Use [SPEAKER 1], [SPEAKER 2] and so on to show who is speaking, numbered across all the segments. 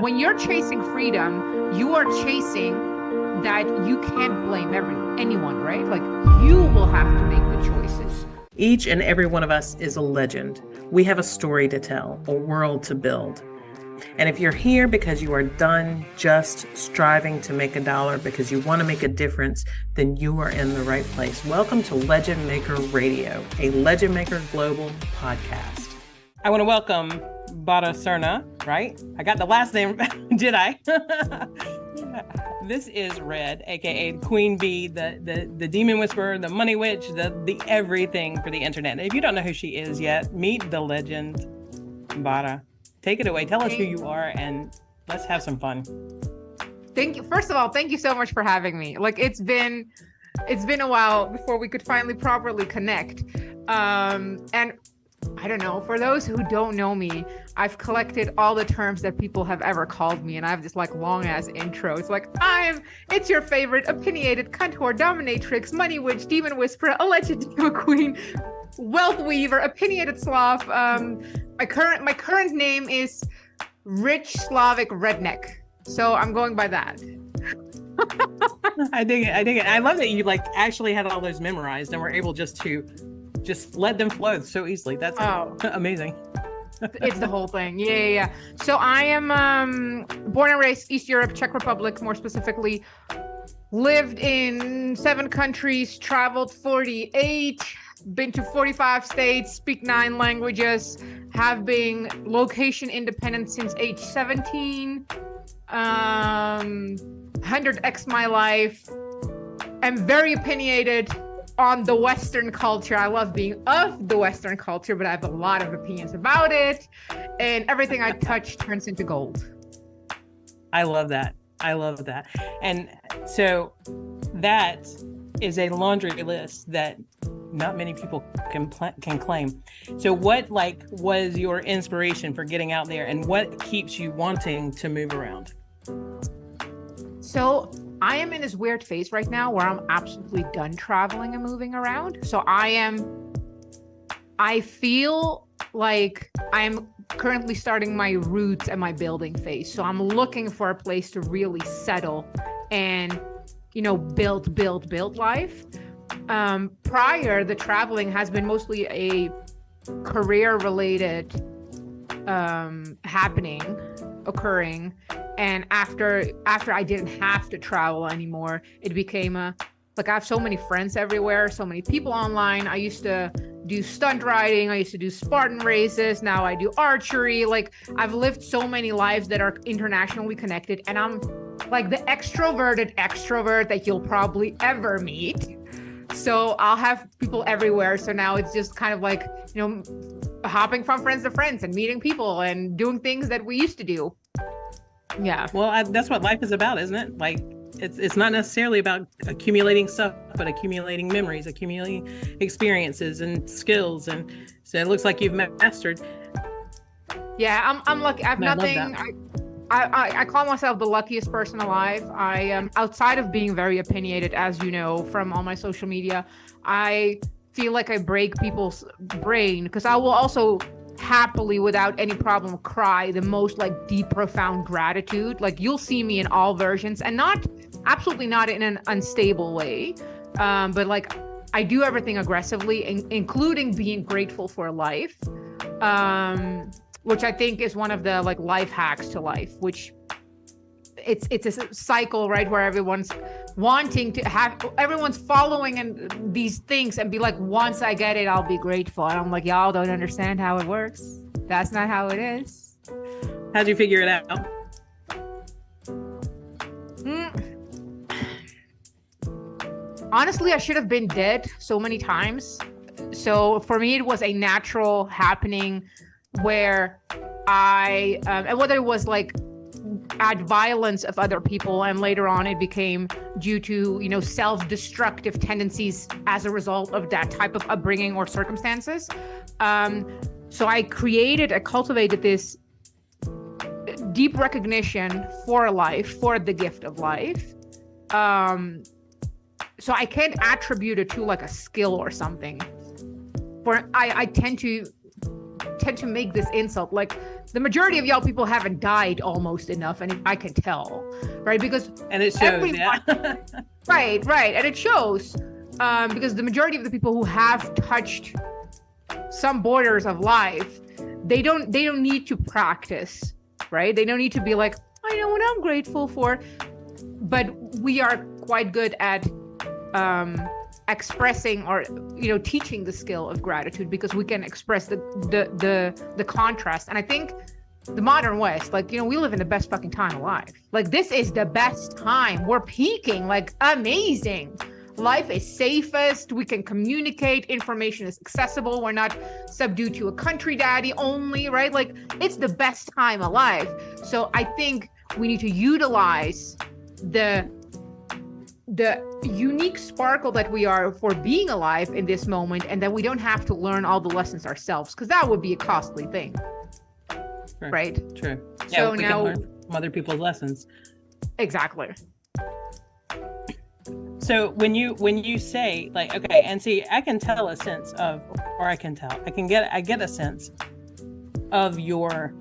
[SPEAKER 1] When you're chasing freedom, you are chasing that you can't blame anyone, right? Like you will have to make the choices.
[SPEAKER 2] Each and every one of us is a legend. We have a story to tell, a world to build. And if you're here because you are done just striving to make a dollar because you want to make a difference, then you are in the right place. Welcome to Legend Maker Radio, a Legend Maker Global podcast. I want to welcome Bara Cerna, right? I got the last name, did I? This is Red, aka Queen Bee, the demon whisperer, the money witch, the everything for the internet. If you don't know who she is yet, meet the legend, Bara. Take it away. Tell us who you are and let's have some fun.
[SPEAKER 1] Thank you. First of all, thank you so much for having me. Like it's been a while before we could finally properly connect. And I don't know, for those who don't know me, I've collected all the terms that people have ever called me, and I have this like long ass intro. It's like, it's your favorite opinionated cunt whore, dominatrix, money witch, demon whisperer, alleged diva queen, wealth weaver, opinionated sloth. My current name is rich Slavic redneck, so I'm going by that.
[SPEAKER 2] I dig it. I love that you like actually had all those memorized and were able just to let them flow so easily. That's amazing.
[SPEAKER 1] It's the whole thing. Yeah. So I am born and raised East Europe, Czech Republic, more specifically. Lived in 7 countries, traveled 48, been to 45 states, speak 9 languages, have been location independent since age 17. 100x my life. I'm very opinionated on the Western culture. I love being of the Western culture, but I have a lot of opinions about it. And everything I touch turns into gold.
[SPEAKER 2] I love that. And so that is a laundry list that not many people can claim. So what was your inspiration for getting out there and what keeps you wanting to move around?
[SPEAKER 1] So I am in this weird phase right now where I'm absolutely done traveling and moving around. So I feel like I'm currently starting my roots and my building phase. So I'm looking for a place to really settle and, build life. Prior, the traveling has been mostly a career-related occurring. And after I didn't have to travel anymore, it became I have so many friends everywhere, so many people online. I used to do stunt riding. I used to do Spartan races. Now I do archery. Like I've lived so many lives that are internationally connected. And I'm like the extroverted extrovert that you'll probably ever meet. So I'll have people everywhere. So now it's just kind of like, hopping from friends to friends and meeting people and doing things that we used to do. Yeah.
[SPEAKER 2] Well, that's what life is about, isn't it? Like it's not necessarily about accumulating stuff, but accumulating memories, accumulating experiences and skills. And so it looks like you've mastered.
[SPEAKER 1] Yeah, I'm lucky. I have nothing. I call myself the luckiest person alive. I am outside of being very opinionated, as you know, from all my social media. I feel like I break people's brain because I will also happily, without any problem, cry the most deep, profound gratitude. Like you'll see me in all versions and absolutely not in an unstable way. But I do everything aggressively, including being grateful for life. Which I think is one of the life hacks to life, which it's a cycle, right? Where everyone's following and these things and be like, once I get it, I'll be grateful. And I'm like, y'all don't understand how it works. That's not how it is.
[SPEAKER 2] How'd you figure it out?
[SPEAKER 1] Honestly, I should have been dead so many times. So for me, it was a natural happening where and whether it was at violence of other people, and later on it became due to, self-destructive tendencies as a result of that type of upbringing or circumstances. So I cultivated this deep recognition for life, for the gift of life. So I can't attribute it to a skill or something. I tend to tend to make this insult. Like the majority of y'all people haven't died almost enough, and I can tell, right? Because
[SPEAKER 2] and it shows, yeah.
[SPEAKER 1] right, and it shows because the majority of the people who have touched some borders of life, they don't need to practice, right? They don't need to be like, I know what I'm grateful for, but we are quite good at expressing or teaching the skill of gratitude because we can express the contrast. And I think the modern West, like, we live in the best fucking time alive. Like, this is the best time. We're peaking, like, amazing. Life is safest. We can communicate. Information is accessible. We're not subdued to a country daddy only, right? Like, it's the best time alive. So I think we need to utilize the unique sparkle that we are for being alive in this moment, and that we don't have to learn all the lessons ourselves, because that would be a costly thing.
[SPEAKER 2] True.
[SPEAKER 1] Right?
[SPEAKER 2] True. Yeah,
[SPEAKER 1] so
[SPEAKER 2] we
[SPEAKER 1] now,
[SPEAKER 2] can learn from other people's lessons.
[SPEAKER 1] Exactly.
[SPEAKER 2] So when you say, like, okay, and see, I can tell a sense of, or I get a sense of your,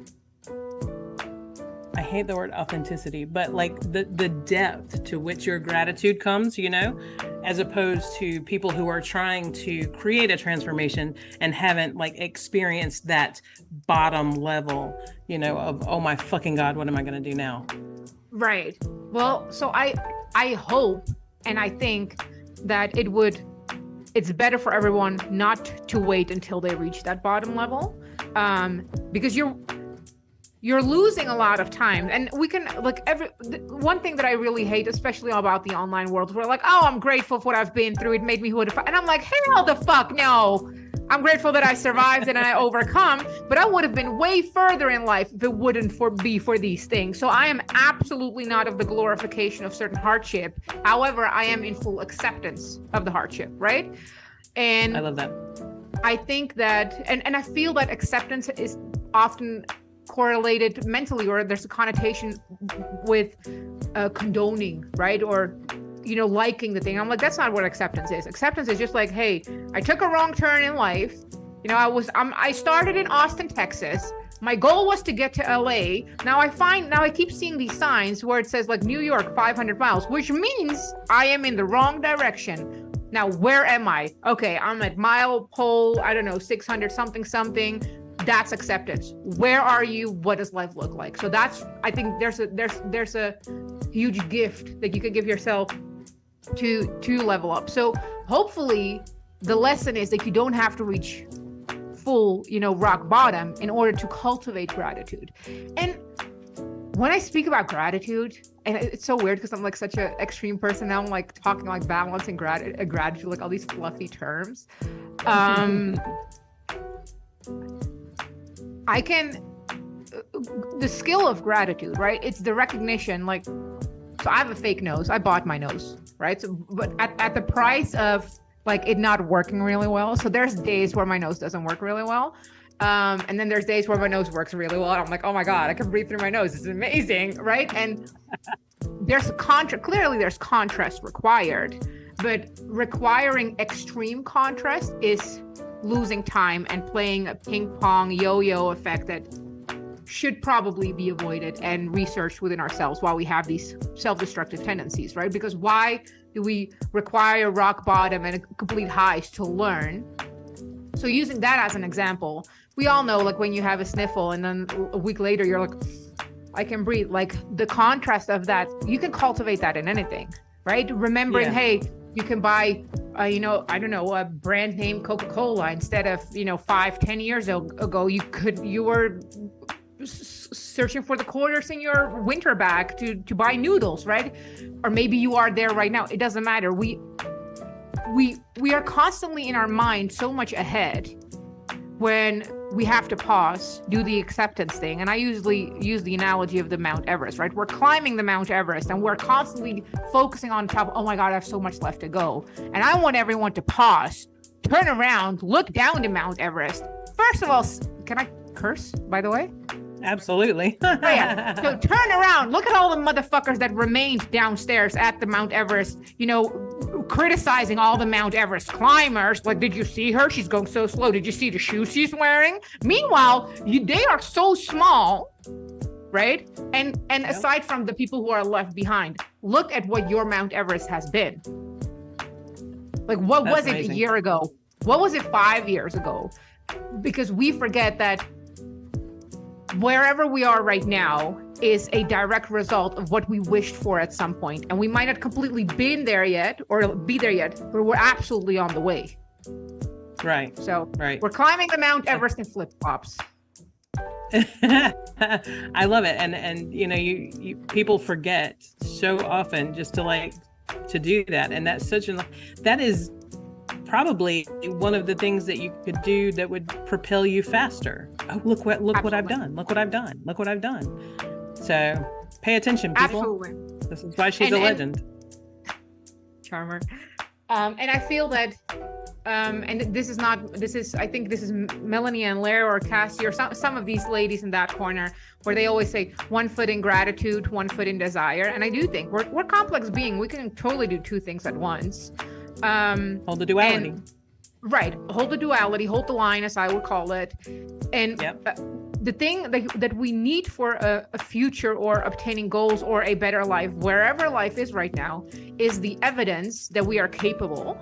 [SPEAKER 2] I hate the word authenticity, but like the depth to which your gratitude comes, as opposed to people who are trying to create a transformation and haven't like experienced that bottom level, of, oh my fucking God, what am I going to do now? Right.
[SPEAKER 1] Well, so I hope, and I think that it's better for everyone not to wait until they reach that bottom level, because you're losing a lot of time. And we can, like, one thing that I really hate, especially about the online world, we're like, oh, I'm grateful for what I've been through. It made me who the fuck. And I'm like, hell the fuck no. I'm grateful that I survived and I overcome, but I would have been way further in life if it wouldn't be for these things. So I am absolutely not of the glorification of certain hardship. However, I am in full acceptance of the hardship, right? And
[SPEAKER 2] I love that.
[SPEAKER 1] I think that, and I feel that acceptance is often correlated mentally, or there's a connotation with condoning, right? Or liking the thing. I'm like, that's not what acceptance is. Acceptance is just like, hey, I took a wrong turn in life. I started in Austin, Texas. My goal was to get to LA. Now I keep seeing these signs where it says like New York 500 miles, which means I am in the wrong direction. Now, where am I? Okay, I'm at mile pole, I don't know, 600 something. That's acceptance. Where are you? What does life look like? So I think there's a huge gift that you can give yourself to level up. So hopefully the lesson is that you don't have to reach full, rock bottom in order to cultivate gratitude. And when I speak about gratitude, and it's so weird because I'm like such an extreme person now, I'm like talking like balance and gratitude, like all these fluffy terms. The skill of gratitude, right? It's the recognition, like, so I have a fake nose. I bought my nose, right? So, but at the price of like it not working really well. So there's days where my nose doesn't work really well. And then there's days where my nose works really well. And I'm like, oh my God, I can breathe through my nose. It's amazing, right? And there's clearly there's contrast required, but requiring extreme contrast is losing time and playing a ping pong yo-yo effect that should probably be avoided and researched within ourselves while we have these self-destructive tendencies, right? Because why do we require rock bottom and complete highs to learn? So using that as an example, we all know, like, when you have a sniffle and then a week later you're like, I can breathe. Like, the contrast of that, you can cultivate that in anything, right? Remembering, hey, you can buy, a brand name Coca-Cola instead of, 5-10 years ago, you were searching for the quarters in your winter bag to buy noodles, right? Or maybe you are there right now. It doesn't matter. We are constantly in our mind so much ahead when we have to pause, do the acceptance thing. And I usually use the analogy of the Mount Everest, right? We're climbing the Mount Everest and we're constantly focusing on top. Oh my God, I have so much left to go. And I want everyone to pause, turn around, look down to Mount Everest. First of all, can I curse, by the way?
[SPEAKER 2] Absolutely.
[SPEAKER 1] Oh, yeah. So turn around, look at all the motherfuckers that remained downstairs at the Mount Everest, criticizing all the Mount Everest climbers. Like, did you see her? She's going so slow. Did you see the shoes she's wearing? Meanwhile, they are so small, right? And aside from the people who are left behind, look at what your Mount Everest has been. Like, what was it a year ago? What was it 5 years ago? Because we forget that wherever we are right now is a direct result of what we wished for at some point. And we might not completely been there yet or be there yet, but we're absolutely on the way.
[SPEAKER 2] Right.
[SPEAKER 1] So we're climbing the Mount Everest in flip-flops.
[SPEAKER 2] I love it. And you people forget so often just to do that. And that is probably one of the things that you could do that would propel you faster. Oh, look what I've done. Look what I've done. Look what I've done. So pay attention, people.
[SPEAKER 1] Absolutely.
[SPEAKER 2] This is why she's a legend.
[SPEAKER 1] Charmer. And I feel that, and I think this is Melanie and Lara or Cassie or some of these ladies in that corner where they always say 1 foot in gratitude, 1 foot in desire. And I do think we're complex being. We can totally do two things at once.
[SPEAKER 2] Hold the duality.
[SPEAKER 1] Hold the duality, hold the line, as I would call it. And the thing that we need for a future or obtaining goals or a better life, wherever life is right now, is the evidence that we are capable,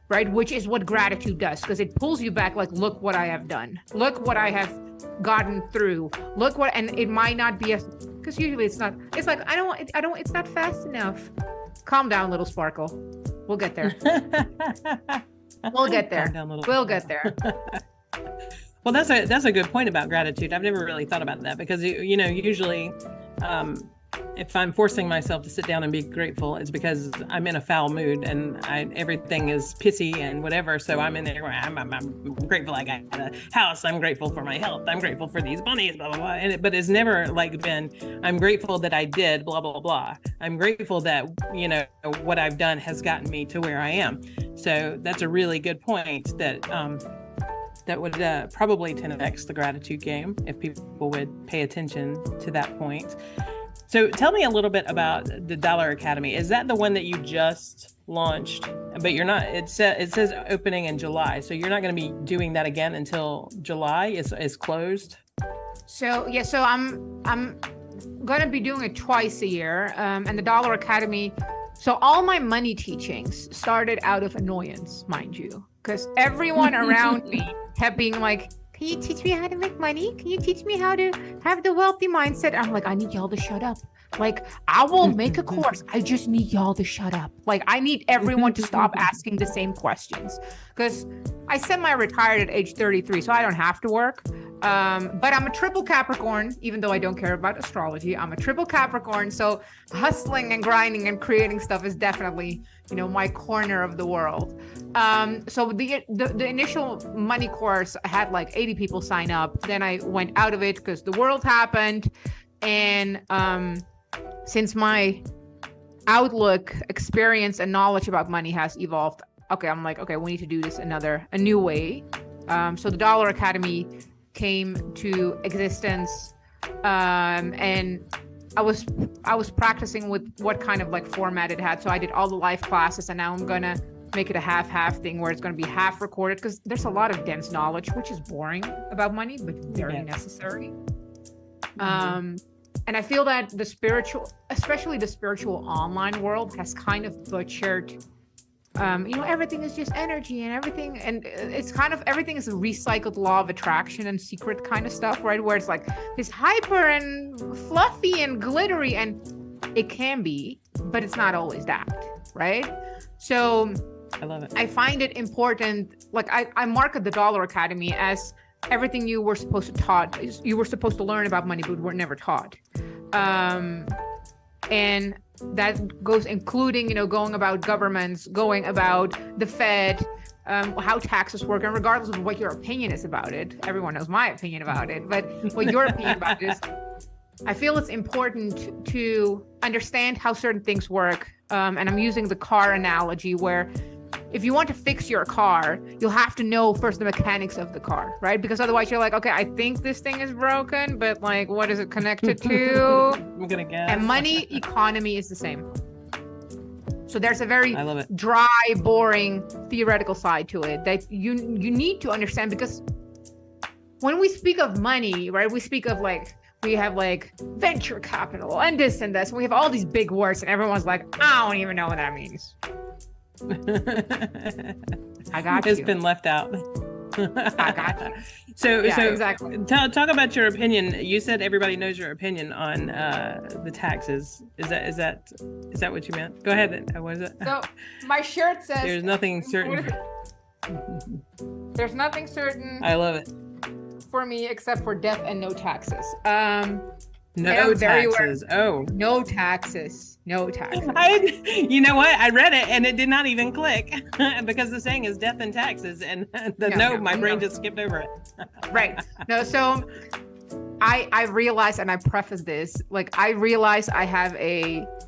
[SPEAKER 1] right? Which is what gratitude does, because it pulls you back. Like, look what I have done. Look what I have gotten through. And it might not be because usually it's not. It's like it's not fast enough. Calm down, little sparkle. We'll get there. We'll get there. We'll get there.
[SPEAKER 2] Well, that's a good point about gratitude. I've never really thought about that because usually if I'm forcing myself to sit down and be grateful, it's because I'm in a foul mood and everything is pissy and whatever. So I'm in there where I'm grateful I got a house. I'm grateful for my health. I'm grateful for these bunnies, blah, blah, blah. But it's never been, I'm grateful that I did, blah, blah, blah. I'm grateful that, what I've done has gotten me to where I am. So that's a really good point that would probably 10x the gratitude game if people would pay attention to that point. So tell me a little bit about the Dollar Academy. Is that the one that you just launched? But you're not. It says opening in July, so you're not going to be doing that again until July is closed.
[SPEAKER 1] So I'm going to be doing it twice a year, and the Dollar Academy. So all my money teachings started out of annoyance, mind you, because everyone around me kept being like, can you teach me how to make money? Can you teach me how to have the wealthy mindset? I'm like, I need y'all to shut up. Like, I will make a course. I just need y'all to shut up. Like, I need everyone to stop asking the same questions. Because I semi-retired at age 33, so I don't have to work. But I'm a triple Capricorn, even though I don't care about astrology. I'm a triple Capricorn, so hustling and grinding and creating stuff is definitely, my corner of the world. So the initial money course, I had like 80 people sign up. Then I went out of it because the world happened. And since my outlook, experience, and knowledge about money has evolved, I'm like, we need to do this a new way. So the Dollar Academy came to existence, and I was practicing with what kind of format it had. So I did all the live classes, and now I'm gonna make it a half thing where it's gonna be half recorded, because there's a lot of dense knowledge, which is boring about money, but very necessary. And I feel that especially the spiritual online world, has kind of butchered, everything is just energy and everything. And it's kind of, everything is a recycled law of attraction and secret kind of stuff, right? Where it's like this hyper and fluffy and glittery, and it can be, but it's not always that, right? So
[SPEAKER 2] I love it.
[SPEAKER 1] I find it important. I market the Dollar Academy as everything you were supposed to learn about money, but were never taught. And that goes including, going about governments, going about the Fed, how taxes work, and regardless of what your opinion is about it, everyone knows my opinion about it, but what your opinion about it is, I feel it's important to understand how certain things work. And I'm using the car analogy where if you want to fix your car, you'll have to know first the mechanics of the car, right? Because otherwise you're like, okay, I think this thing is broken, but what is it connected to?
[SPEAKER 2] I'm gonna guess.
[SPEAKER 1] And money economy is the same. So there's a very dry, boring, theoretical side to it that you need to understand, because when we speak of money, right, we speak of like, we have like venture capital and this and this. We have all these big words and everyone's like, I don't even know what that means. I got you.
[SPEAKER 2] It's been left out.
[SPEAKER 1] I got you.
[SPEAKER 2] So
[SPEAKER 1] exactly.
[SPEAKER 2] Talk about your opinion. You said everybody knows your opinion on the taxes. Is that what you meant? Go ahead then. What is it?
[SPEAKER 1] So my shirt says
[SPEAKER 2] there's nothing certain.
[SPEAKER 1] There's nothing certain.
[SPEAKER 2] I love it.
[SPEAKER 1] For me, except for death and no taxes.
[SPEAKER 2] No taxes.
[SPEAKER 1] No taxes. No taxes.
[SPEAKER 2] You know what? I read it and it did not even click because the saying is death and taxes, and my brain just skipped over it.
[SPEAKER 1] Right. No, so I realized, and I preface this, like, I realize I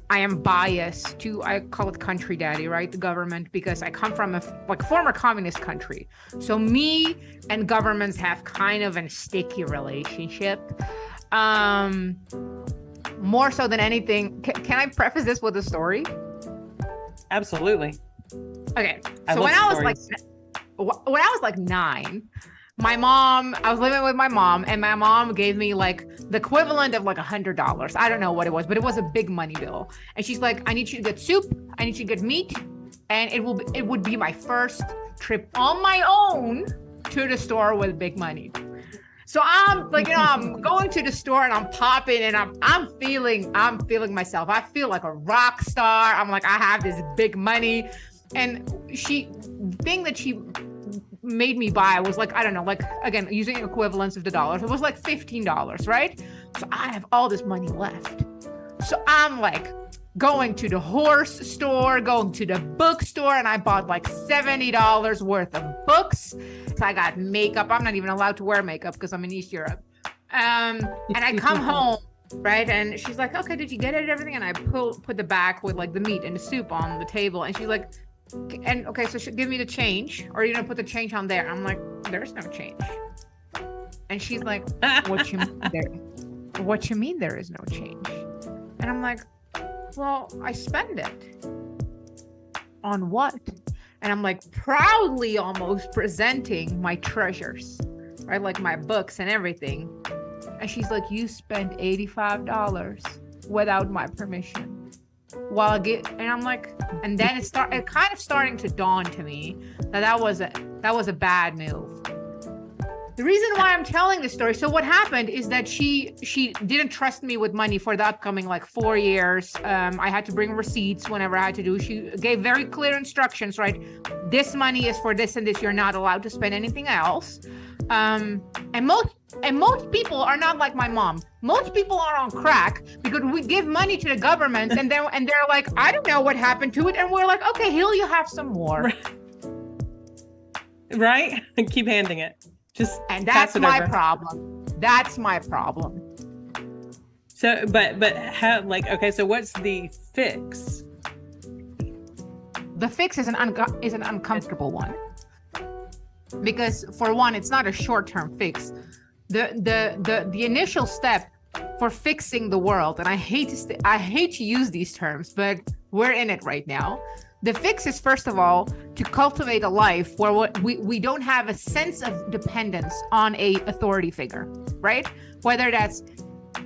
[SPEAKER 1] am biased to, I call it country daddy, right? The government, because I come from a former communist country. So me and governments have kind of a sticky relationship. More so than anything. Can I preface this with a story?
[SPEAKER 2] Absolutely.
[SPEAKER 1] Okay. So when I was like 9, I was living with my mom, and my mom gave me like the equivalent of like $100. I don't know what it was, but it was a big money bill. And she's like, I need you to get soup, I need you to get meat, and it would be my first trip on my own to the store with big money. So I'm like, I'm going to the store and I'm popping and I'm feeling myself. I feel like a rock star. I'm like, I have this big money. And the thing that she made me buy was like, I don't know, like, again, using equivalents of the dollars, it was like $15, right? So I have all this money left. So I'm like going to the horse store, going to the bookstore, and I bought like $70 worth of books. So I got makeup. I'm not even allowed to wear makeup because I'm in East Europe. And I come home, right? And she's like, okay, did you get it and everything? And I put the bag with like the meat and the soup on the table. And she's like, and okay, so give me the change, or you're gonna put the change on there. I'm like, there's no change. And she's like, what you mean there is no change? And I'm like, well, I spend it. On what? And I'm like proudly almost presenting my treasures, right? Like my books and everything. And she's like, you spent $85 without my permission. And I'm like, and then it kind of starting to dawn to me that was a bad move. The reason why I'm telling this story, so what happened is that she didn't trust me with money for the upcoming like 4 years. I had to bring receipts whenever I had to do. She gave very clear instructions, right? This money is for this and this. You're not allowed to spend anything else. And most people are not like my mom. Most people are on crack because we give money to the government and they're like, I don't know what happened to it. And we're like, okay, here you have some more.
[SPEAKER 2] Right? Keep handing it.
[SPEAKER 1] And that's my problem. That's my problem.
[SPEAKER 2] So, but how, like, okay, so what's the fix?
[SPEAKER 1] The fix is an uncomfortable one. Because for one, it's not a short-term fix. The initial step for fixing the world, and I hate to use these terms, but we're in it right now. The fix is, first of all, to cultivate a life where we don't have a sense of dependence on a authority figure, right? Whether that's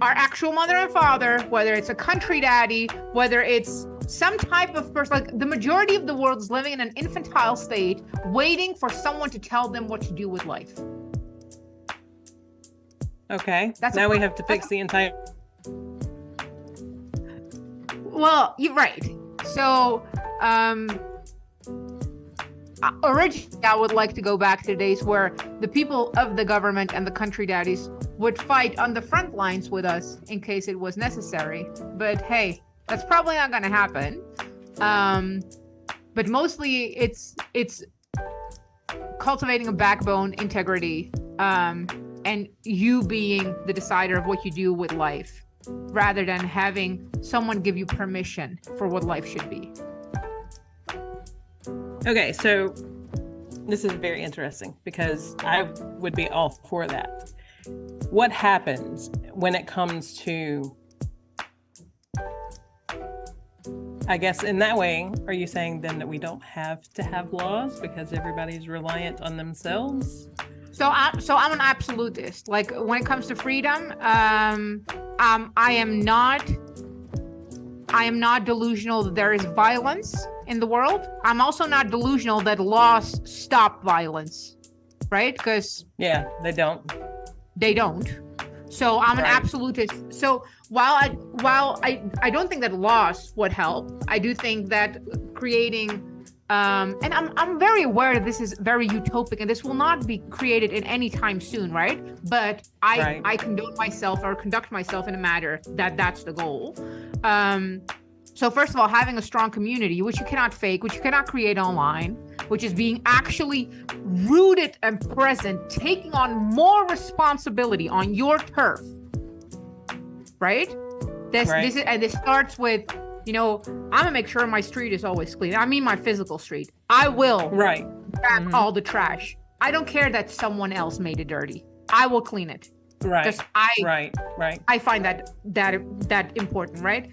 [SPEAKER 1] our actual mother and father, whether it's a country daddy, whether it's some type of person. Like the majority of the world is living in an infantile state, waiting for someone to tell them what to do with life.
[SPEAKER 2] Okay, now we have to fix the entire...
[SPEAKER 1] Well, you're right. So, originally, I would like to go back to the days where the people of the government and the country daddies would fight on the front lines with us in case it was necessary. But hey, that's probably not going to happen. But mostly, it's cultivating a backbone, integrity, and you being the decider of what you do with life, rather than having someone give you permission for what life should be.
[SPEAKER 2] Okay, so this is very interesting because I would be all for that. What happens when it comes to I guess in that way, are you saying then that we don't have to have laws because everybody's reliant on themselves?
[SPEAKER 1] So I'm an absolutist. Like when it comes to freedom, I am not delusional that there is violence in the world. I'm also not delusional that laws stop violence, right? Because
[SPEAKER 2] they don't.
[SPEAKER 1] So I'm an absolutist. So while I don't think that laws would help, I do think that creating and I'm very aware that this is very utopic and this will not be created in any time soon, right? But I condone myself or conduct myself in a manner that's the goal. So first of all, having a strong community, which you cannot fake, which you cannot create online, which is being actually rooted and present, taking on more responsibility on your turf, right? This starts with, I'm gonna make sure my street is always clean. I mean my physical street. I will grab all the trash. I don't care that someone else made it dirty. I will clean it.
[SPEAKER 2] Right.
[SPEAKER 1] I find that important, right?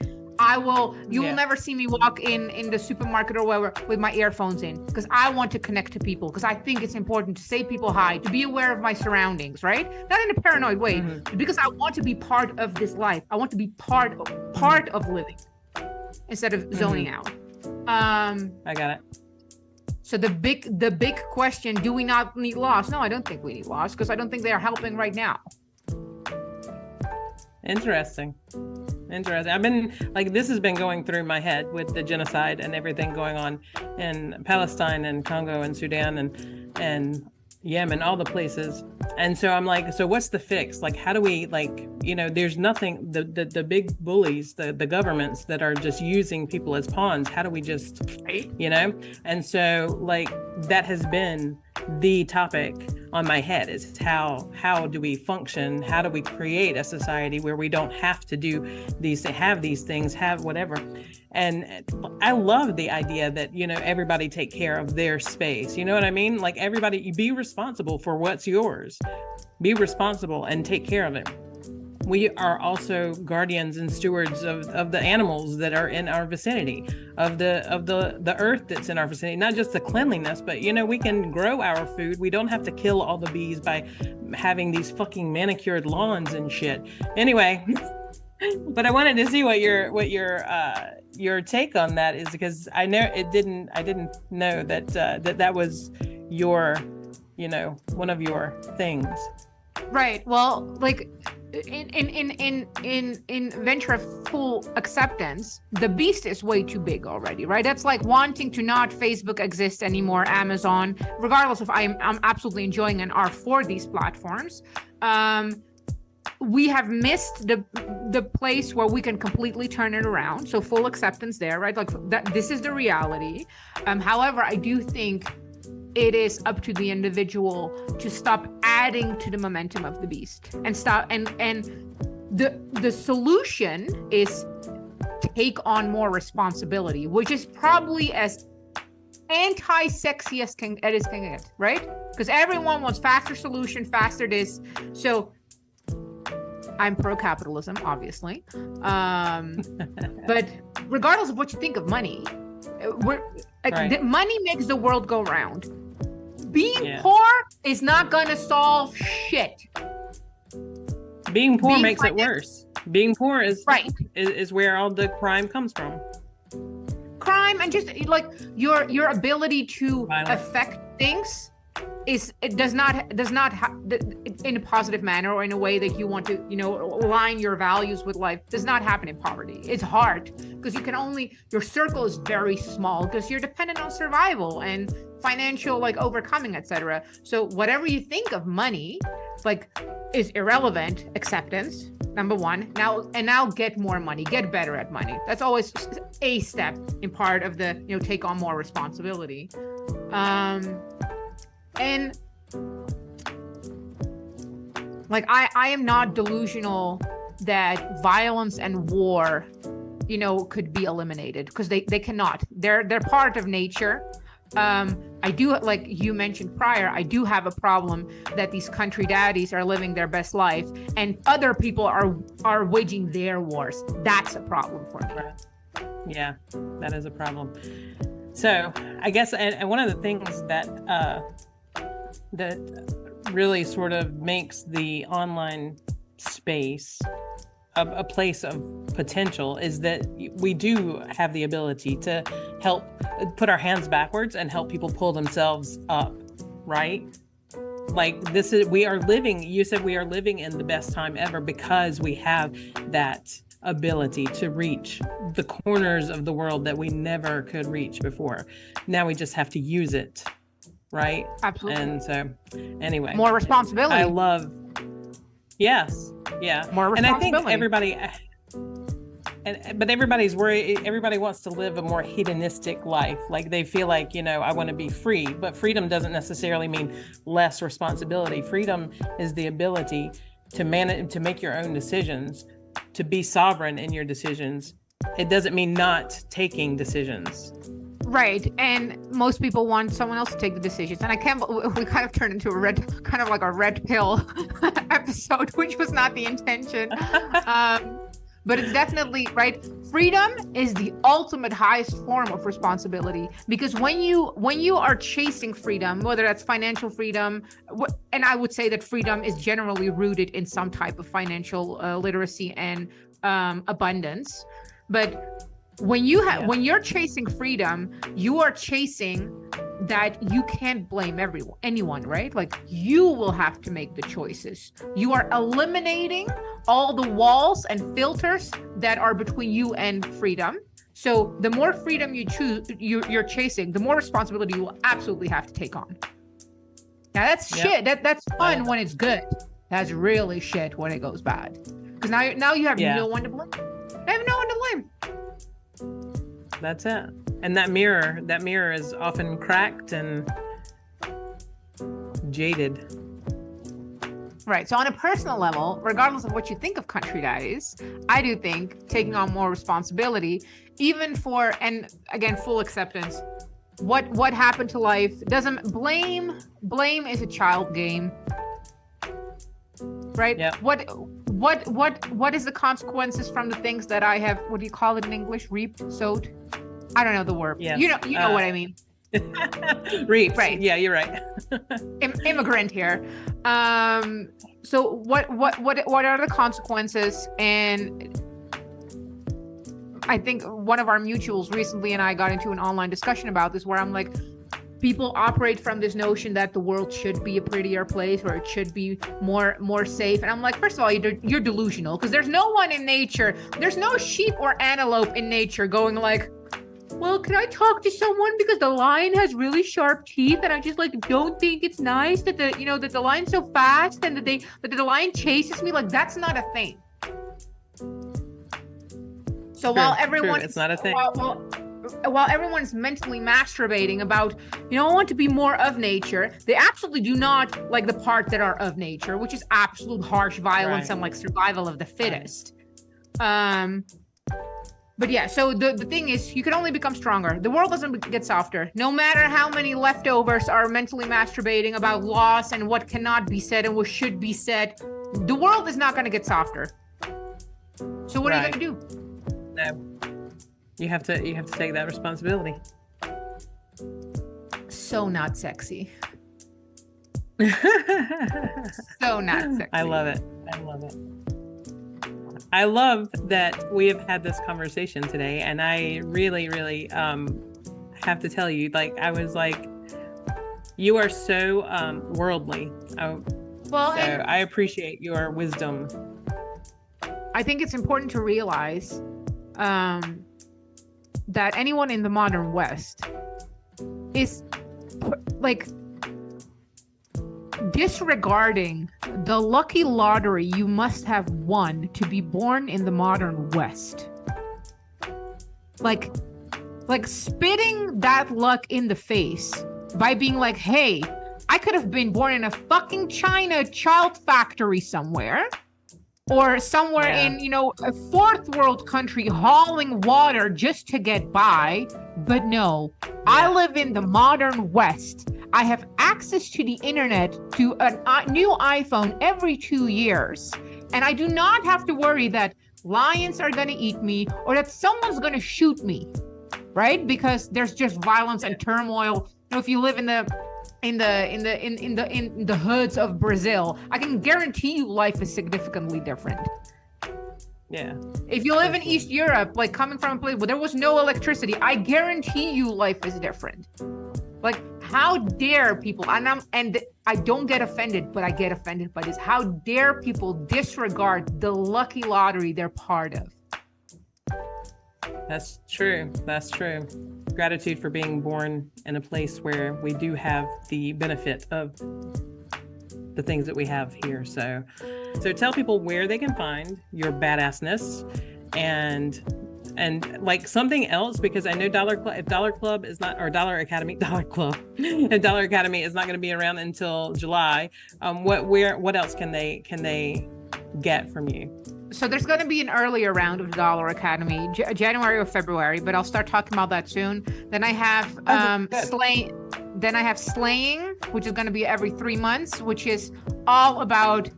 [SPEAKER 1] You will never see me walk in the supermarket or wherever with my earphones in, because I want to connect to people, because I think it's important to say people hi, to be aware of my surroundings, right? Not in a paranoid way, but because I want to be part of this life. I want to be part of living instead of zoning out.
[SPEAKER 2] I got it.
[SPEAKER 1] So the big question, do we not need laws? No, I don't think we need laws, because I don't think they are helping right now.
[SPEAKER 2] Interesting. I've been this has been going through my head with the genocide and everything going on in Palestine and Congo and Sudan and Yemen, all the places. And so I'm like, so what's the fix? Like, how do we, there's nothing, the big bullies, the governments that are just using people as pawns. How do we just, And so that has been the topic on my head, is how do we function? How do we create a society where we don't have to have these things, have whatever? And I love the idea that, everybody take care of their space. You know what I mean? Like, everybody, be responsible for what's yours. Be responsible and take care of it. We are also guardians and stewards of the animals that are in our vicinity, of the earth that's in our vicinity, not just the cleanliness, but we can grow our food. We don't have to kill all the bees by having these fucking manicured lawns and shit. Anyway, but I wanted to see what your take on that is, because I didn't know that was your, one of your things.
[SPEAKER 1] Right. Well, in venture of full acceptance, the beast is way too big already, right? That's like wanting to not Facebook exist anymore, Amazon, regardless of I'm absolutely enjoying and are for these platforms. We have missed the place where we can completely turn it around. So full acceptance there, right? Like that, this is the reality. However, I do think it is up to the individual to stop adding to the momentum of the beast and stop. And the solution is take on more responsibility, which is probably as anti-sexy as it is can get, right? Because everyone wants faster solution, faster this. So I'm pro-capitalism, obviously. But regardless of what you think of money, money makes the world go round. Being poor is not going to solve shit.
[SPEAKER 2] Being poor makes it worse. Being poor is where all the crime comes from.
[SPEAKER 1] Crime and just like your ability to affect things does not in a positive manner or in a way that you want to align your values with life, does not happen in poverty. It's hard because your circle is very small because you're dependent on survival and financial overcoming, etc. So whatever you think of money is irrelevant. Acceptance, number one. Now get more money, get better at money. That's always a step in part of the take on more responsibility. And I am not delusional that violence and war, could be eliminated, because they cannot. They're part of nature. I do, like you mentioned prior, I do have a problem that these country daddies are living their best life and other people are waging their wars. That's a problem for me.
[SPEAKER 2] Yeah, that is a problem. So I guess, and one of the things that really sort of makes the online space a place of potential is that we do have the ability to help put our hands backwards and help people pull themselves up, right? Like you said we are living in the best time ever because we have that ability to reach the corners of the world that we never could reach before. Now we just have to use it, right?
[SPEAKER 1] Absolutely.
[SPEAKER 2] And so anyway,
[SPEAKER 1] more responsibility.
[SPEAKER 2] I love, yes, yeah.
[SPEAKER 1] More responsibility.
[SPEAKER 2] And I think everybody, but everybody's worried. Everybody wants to live a more hedonistic life. Like they feel like, I want to be free, but freedom doesn't necessarily mean less responsibility. Freedom is the ability to make your own decisions, to be sovereign in your decisions. It doesn't mean not taking decisions.
[SPEAKER 1] Right. And most people want someone else to take the decisions. And we kind of turned into a red pill episode, which was not the intention. But it's definitely right. Freedom is the ultimate highest form of responsibility, because when you are chasing freedom, whether that's financial freedom, and I would say that freedom is generally rooted in some type of financial literacy and abundance. But when you're chasing freedom, you are chasing that you can't blame anyone, right? Like you will have to make the choices. You are eliminating all the walls and filters that are between you and freedom. So the more freedom you're chasing, the more responsibility you will absolutely have to take on. Now that's shit. That's fun when it's good. That's really shit when it goes bad. Because now you have no one to blame. I have no one to blame.
[SPEAKER 2] That's it. And that mirror is often cracked and jaded.
[SPEAKER 1] Right. So on a personal level, regardless of what you think of country guys, I do think taking on more responsibility, even for, and again, full acceptance, what happened to life doesn't blame is a child game. Right?
[SPEAKER 2] Yeah.
[SPEAKER 1] What is the consequences from the things that I have, what do you call it in English? Reaped, sowed? I don't know the word.
[SPEAKER 2] Yes.
[SPEAKER 1] You know what I mean.
[SPEAKER 2] Reaped.
[SPEAKER 1] Right.
[SPEAKER 2] Yeah, you're right.
[SPEAKER 1] Immigrant here. So what are the consequences? And I think one of our mutuals recently and I got into an online discussion about this, where I'm like, people operate from this notion that the world should be a prettier place, or it should be more safe. And I'm like, first of all, you're delusional, because there's no one in nature, there's no sheep or antelope in nature going like, well, can I talk to someone because the lion has really sharp teeth and I just like don't think it's nice that the lion's so fast and that the lion chases me? Like, that's not a thing. So while everyone,
[SPEAKER 2] it's not a thing.
[SPEAKER 1] While everyone's mentally masturbating about, I want to be more of nature, they absolutely do not like the parts that are of nature, which is absolute harsh violence and like survival of the fittest. But yeah, so the thing is, you can only become stronger. The world doesn't get softer. No matter how many leftovers are mentally masturbating about loss and what cannot be said and what should be said, the world is not going to get softer. So what are you going to do?
[SPEAKER 2] No. You have to take that responsibility.
[SPEAKER 1] So not sexy. So not sexy.
[SPEAKER 2] I love it. I love that we have had this conversation today, and I really, really have to tell you, like, I was like, you are so worldly. I appreciate your wisdom.
[SPEAKER 1] I think it's important to realize that anyone in the modern West is like disregarding the lucky lottery you must have won to be born in the modern West. Like spitting that luck in the face by being like, hey, I could have been born in a fucking China child factory somewhere, or somewhere in, a fourth world country hauling water just to get by. But no, I live in the modern West. I have access to the internet, to a new iPhone every 2 years. And I do not have to worry that lions are going to eat me or that someone's going to shoot me, right? Because there's just violence and turmoil. If you live in the hoods of Brazil, I can guarantee you life is significantly different.
[SPEAKER 2] Yeah.
[SPEAKER 1] If you live in East Europe, like coming from a place where there was no electricity, I guarantee you life is different. Like, how dare people, and I don't get offended, but I get offended by this. How dare people disregard the lucky lottery they're part of?
[SPEAKER 2] That's true. That's true. Gratitude for being born in a place where we do have the benefit of the things that we have here. So tell people where they can find your badassness and like something else, because I know if Dollar Club is not, or Dollar Academy, Dollar Club, if Dollar Academy is not going to be around until July, what else can they get from you?
[SPEAKER 1] So there's going to be an earlier round of Dollar Academy, January or February, but I'll start talking about that soon. Then I have Slaying. Then I have Slaying, which is going to be every 3 months, which is all about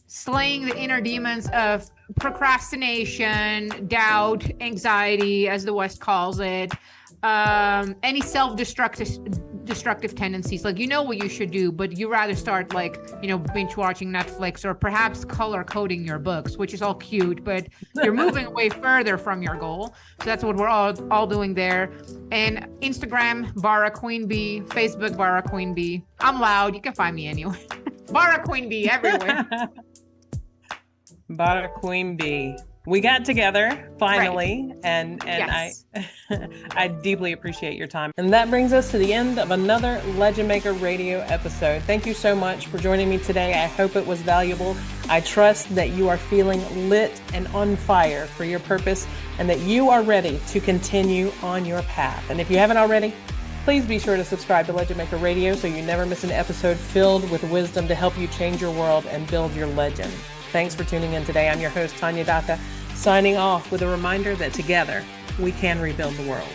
[SPEAKER 1] slaying the inner demons of procrastination, doubt, anxiety, as the West calls it, any self-destructive tendencies. Like, you know what you should do, but you rather start binge watching Netflix or perhaps color coding your books, which is all cute, but you're moving way further from your goal. So that's what we're all doing there. And Instagram, Bara Queen Bee, Facebook, Bara Queen Bee. I'm loud. You can find me anywhere. Bara Queen Bee everywhere.
[SPEAKER 2] Bara Queen Bee. We got together finally, right. and yes. I deeply appreciate your time. And that brings us to the end of another Legend Maker Radio episode. Thank you so much for joining me today. I hope it was valuable. I trust that you are feeling lit and on fire for your purpose and that you are ready to continue on your path. And if you haven't already, please be sure to subscribe to Legend Maker Radio so you never miss an episode filled with wisdom to help you change your world and build your legend. Thanks for tuning in today. I'm your host, Tanya Datta, signing off with a reminder that together we can rebuild the world.